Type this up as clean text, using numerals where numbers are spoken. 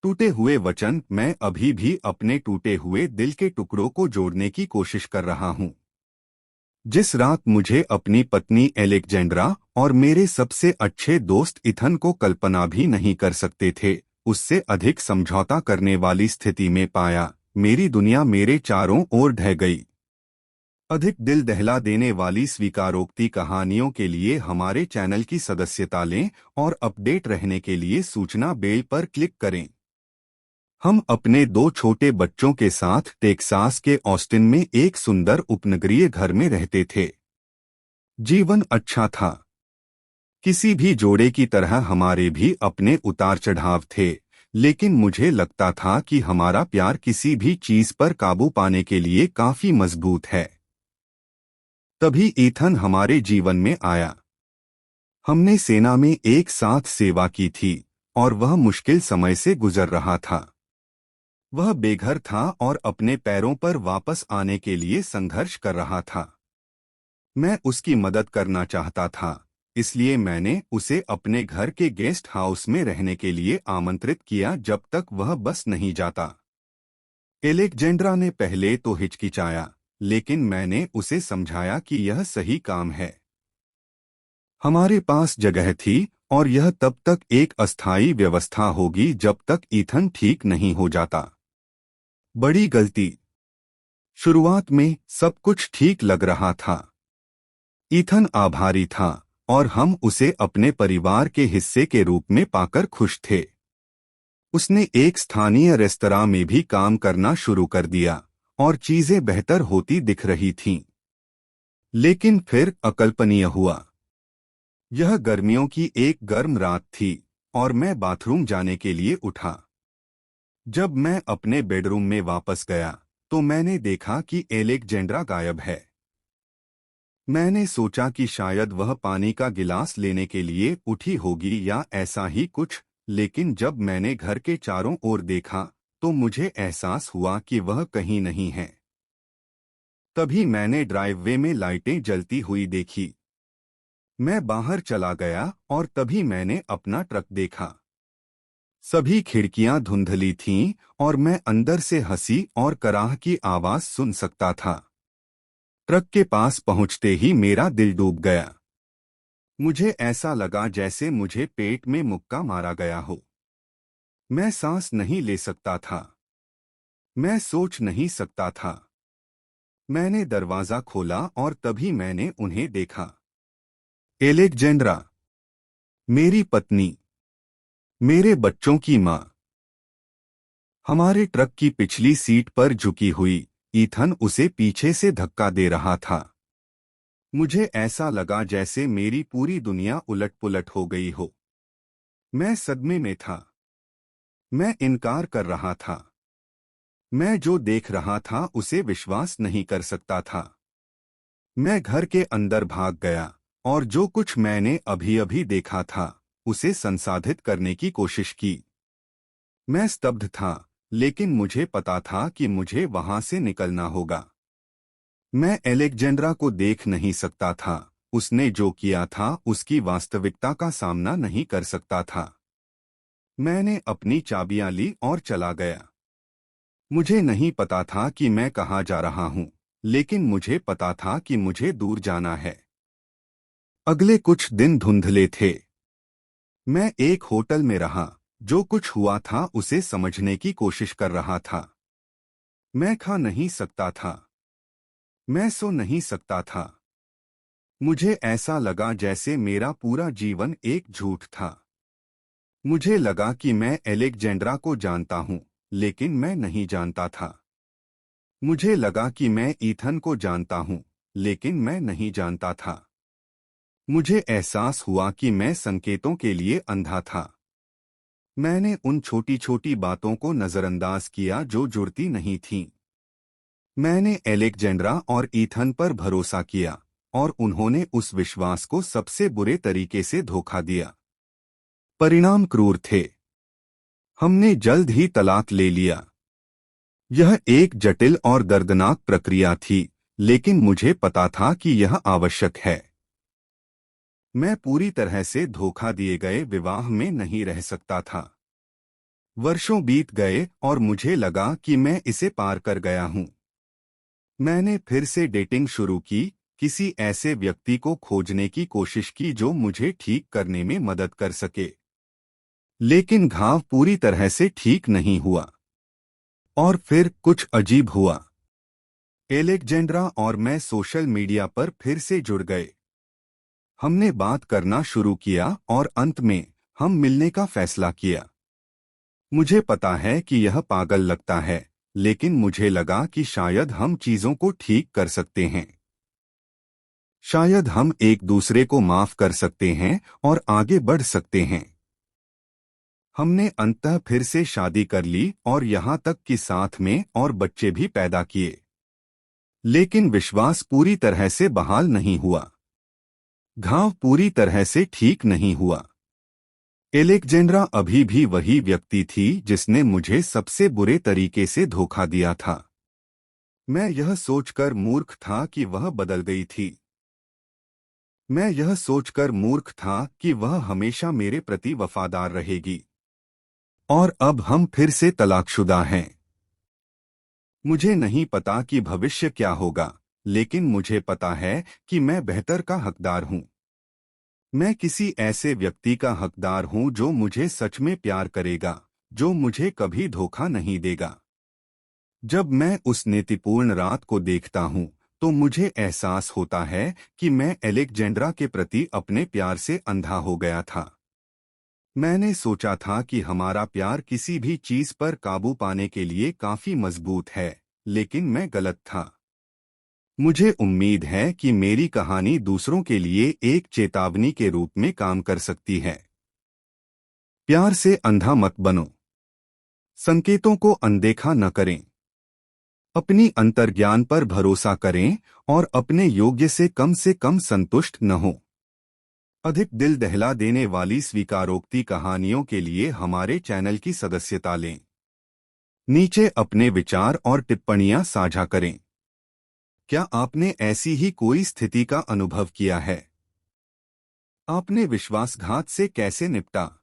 टूटे हुए वचन। मैं अभी भी अपने टूटे हुए दिल के टुकड़ों को जोड़ने की कोशिश कर रहा हूँ। जिस रात मुझे अपनी पत्नी एलेक्जेंड्रा और मेरे सबसे अच्छे दोस्त इथन को कल्पना भी नहीं कर सकते थे, उससे अधिक समझौता करने वाली स्थिति में पाया, मेरी दुनिया मेरे चारों ओर ढह गई। अधिक दिल दहला देने वाली स्वीकारोक्ति कहानियों के लिए हमारे चैनल की सदस्यता लें और अपडेट रहने के लिए सूचना बेल पर क्लिक करें। हम अपने दो छोटे बच्चों के साथ टेक्सास के ऑस्टिन में एक सुंदर उपनगरीय घर में रहते थे। जीवन अच्छा था। किसी भी जोड़े की तरह हमारे भी अपने उतार चढ़ाव थे, लेकिन मुझे लगता था कि हमारा प्यार किसी भी चीज पर काबू पाने के लिए काफी मजबूत है। तभी ईथन हमारे जीवन में आया। हमने सेना में एक साथ सेवा की थी और वह मुश्किल समय से गुजर रहा था। वह बेघर था और अपने पैरों पर वापस आने के लिए संघर्ष कर रहा था। मैं उसकी मदद करना चाहता था, इसलिए मैंने उसे अपने घर के गेस्ट हाउस में रहने के लिए आमंत्रित किया जब तक वह बस नहीं जाता। एलेक्जेंड्रा ने पहले तो हिचकिचाया, लेकिन मैंने उसे समझाया कि यह सही काम है। हमारे पास जगह थी और यह तब तक एक अस्थायी व्यवस्था होगी जब तक ईथन ठीक नहीं हो जाता। बड़ी गलती। शुरुआत में सब कुछ ठीक लग रहा था। ईथन आभारी था और हम उसे अपने परिवार के हिस्से के रूप में पाकर खुश थे। उसने एक स्थानीय रेस्तरां में भी काम करना शुरू कर दिया और चीजें बेहतर होती दिख रही थीं। लेकिन फिर अकल्पनीय हुआ। यह गर्मियों की एक गर्म रात थी और मैं बाथरूम जाने के लिए उठा। जब मैं अपने बेडरूम में वापस गया तो मैंने देखा कि एलेक्जेंड्रा गायब है। मैंने सोचा कि शायद वह पानी का गिलास लेने के लिए उठी होगी या ऐसा ही कुछ, लेकिन जब मैंने घर के चारों ओर देखा तो मुझे एहसास हुआ कि वह कहीं नहीं है। तभी मैंने ड्राइववे में लाइटें जलती हुई देखी। मैं बाहर चला गया और तभी मैंने अपना ट्रक देखा। सभी खिड़कियां धुंधली थीं और मैं अंदर से हंसी और कराह की आवाज सुन सकता था। ट्रक के पास पहुंचते ही मेरा दिल डूब गया। मुझे ऐसा लगा जैसे मुझे पेट में मुक्का मारा गया हो। मैं सांस नहीं ले सकता था। मैं सोच नहीं सकता था। मैंने दरवाजा खोला और तभी मैंने उन्हें देखा। एलेक्जेंड्रा, मेरी पत्नी, मेरे बच्चों की माँ। हमारे ट्रक की पिछली सीट पर झुकी हुई ईथन उसे पीछे से धक्का दे रहा था। मुझे ऐसा लगा जैसे मेरी पूरी दुनिया उलट-पुलट हो गई हो। मैं सदमे में था। मैं इनकार कर रहा था। मैं जो देख रहा था उसे विश्वास नहीं कर सकता था। मैं घर के अंदर भाग गया और जो कुछ मैंने अभी-अभी देखा था उसे संसाधित करने की कोशिश की। मैं स्तब्ध था, लेकिन मुझे पता था कि मुझे वहां से निकलना होगा। मैं एलेक्जेंड्रा को देख नहीं सकता था। उसने जो किया था उसकी वास्तविकता का सामना नहीं कर सकता था। मैंने अपनी चाबियां ली और चला गया। मुझे नहीं पता था कि मैं कहाँ जा रहा हूँ, लेकिन मुझे पता था कि मुझे दूर जाना है। अगले कुछ दिन धुंधले थे। मैं एक होटल में रहा, जो कुछ हुआ था उसे समझने की कोशिश कर रहा था। मैं खा नहीं सकता था। मैं सो नहीं सकता था। मुझे ऐसा लगा जैसे मेरा पूरा जीवन एक झूठ था। मुझे लगा कि मैं एलेक्जेंड्रा को जानता हूँ, लेकिन मैं नहीं जानता था। मुझे लगा कि मैं ईथन को जानता हूँ, लेकिन मैं नहीं जानता था। मुझे एहसास हुआ कि मैं संकेतों के लिए अंधा था। मैंने उन छोटी छोटी बातों को नजरअंदाज किया जो जुड़ती नहीं थीं। मैंने एलेक्जेंड्रा और ईथन पर भरोसा किया और उन्होंने उस विश्वास को सबसे बुरे तरीके से धोखा दिया। परिणाम क्रूर थे। हमने जल्द ही तलाक ले लिया। यह एक जटिल और दर्दनाक प्रक्रिया थी, लेकिन मुझे पता था कि यह आवश्यक है। मैं पूरी तरह से धोखा दिए गए विवाह में नहीं रह सकता था। वर्षों बीत गए और मुझे लगा कि मैं इसे पार कर गया हूं। मैंने फिर से डेटिंग शुरू की, किसी ऐसे व्यक्ति को खोजने की कोशिश की जो मुझे ठीक करने में मदद कर सके। लेकिन घाव पूरी तरह से ठीक नहीं हुआ। और फिर कुछ अजीब हुआ। एलेक्जेंड्रा और मैं सोशल मीडिया पर फिर से जुड़ गए। हमने बात करना शुरू किया और अंत में हम मिलने का फैसला किया। मुझे पता है कि यह पागल लगता है, लेकिन मुझे लगा कि शायद हम चीजों को ठीक कर सकते हैं। शायद हम एक दूसरे को माफ कर सकते हैं और आगे बढ़ सकते हैं। हमने अंततः फिर से शादी कर ली और यहाँ तक कि साथ में और बच्चे भी पैदा किए। लेकिन विश्वास पूरी तरह से बहाल नहीं हुआ। घाव पूरी तरह से ठीक नहीं हुआ। एलेक्जेंड्रा अभी भी वही व्यक्ति थी जिसने मुझे सबसे बुरे तरीके से धोखा दिया था। मैं यह सोचकर मूर्ख था कि वह बदल गई थी। मैं यह सोचकर मूर्ख था कि वह हमेशा मेरे प्रति वफादार रहेगी। और अब हम फिर से तलाकशुदा हैं। मुझे नहीं पता कि भविष्य क्या होगा, लेकिन मुझे पता है कि मैं बेहतर का हकदार हूं। मैं किसी ऐसे व्यक्ति का हकदार हूं जो मुझे सच में प्यार करेगा, जो मुझे कभी धोखा नहीं देगा। जब मैं उस नीतिपूर्ण रात को देखता हूं, तो मुझे एहसास होता है कि मैं एलेक्जेंड्रा के प्रति अपने प्यार से अंधा हो गया था। मैंने सोचा था कि हमारा प्यार किसी भी चीज पर काबू पाने के लिए काफी मजबूत है, लेकिन मैं गलत था। मुझे उम्मीद है कि मेरी कहानी दूसरों के लिए एक चेतावनी के रूप में काम कर सकती है। प्यार से अंधा मत बनो। संकेतों को अनदेखा न करें। अपनी अंतर्ज्ञान पर भरोसा करें और अपने योग्य से कम संतुष्ट न हो। अधिक दिल दहला देने वाली स्वीकारोक्ति कहानियों के लिए हमारे चैनल की सदस्यता लें। नीचे अपने विचार और टिप्पणियां साझा करें। क्या आपने ऐसी ही कोई स्थिति का अनुभव किया है? आपने विश्वासघात से कैसे निपटा?